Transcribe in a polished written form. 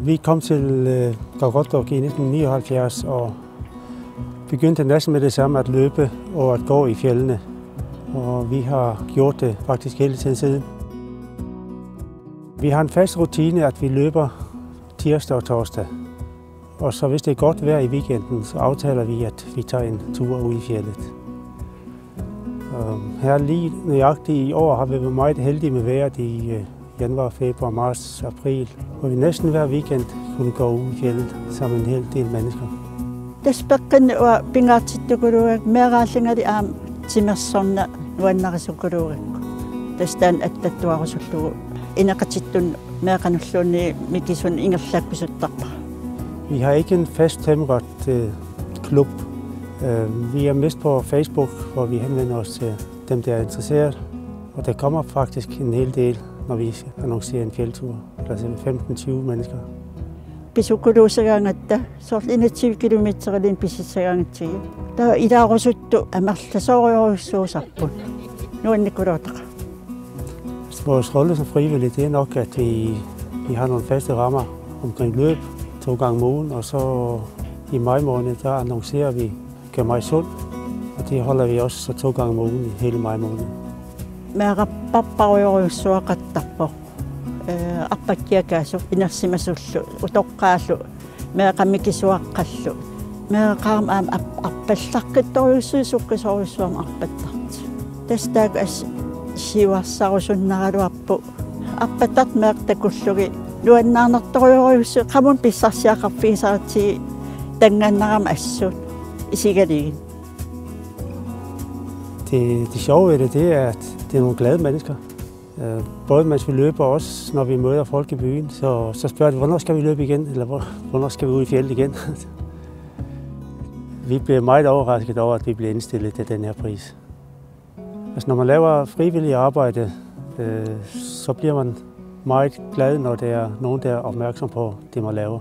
Vi kom til Qaqortoq i 1979 og begyndte næsten med det samme at løbe og at gå i fjellene. Og vi har gjort det faktisk hele tiden siden. Vi har en fast rutine, at vi løber tirsdag og torsdag. Og så hvis det er godt vejr i weekenden, så aftaler vi, at vi tager en tur ud i fjeldet. Her lige nøjagtigt i år har vi været meget heldige med vejret i januar, februar, marts, april, hvor vi næsten hver weekend kunne gå ud i fjeldet sammen med en hel del mennesker. Taspekken og pingatittukuruak meraalingari aam timersorna nuannarisukuruak. Tastaan attattuarusullugu inaqatittun meaqanulluuni mikisun ingerlaakkusuttarpa. Vi har ikke en fast tømret klub. Vi er mest på Facebook, hvor vi henvender os til dem, der er interesseret. Og der kommer faktisk en hel del, når vi annoncerer en fjeldtur. Der er 15-20 mennesker. Pisukuluusagaangatta sorlina 20 kilometer lin pisisagaangatsiga. Ta idaarusuttu amarlasooriorussuusappun. Nuannikulautaqa. Vores rolle som frivillige, det er nok, at vi har nogle faste rammer omkring løb 2 gange om ugen, og så i maj måned, der annoncerer vi Gør mig sund, og det holder vi også så 2 gange om ugen i hele maj måned. Meaqappapparuyorussuaqattappo. Appakkiakaasu inersimasullu utoqqaallu meaqamikisuaqqallu. Meaqaam aam appallaqkittoriussuusuqqisoriussuam arpattart. Tastaak as siuassarussunnaraluappu. Appattat meaqtakullugi nuannaarnertorioriussu qamun pissarsiaqarfiisartigi tangaannarama assuut isigaligin. Det sjove ved det er, at det er nogle glade mennesker. Både mens vi løber og også når vi møder folk i byen, så spørger de, hvornår skal vi løbe igen, eller hvornår skal vi ud i fjeldet igen. Vi bliver meget overrasket over, at vi bliver indstillet til den her pris. Altså, når man laver frivillig arbejde, så bliver man meget glad, når der er nogen, der er opmærksom på det, man laver.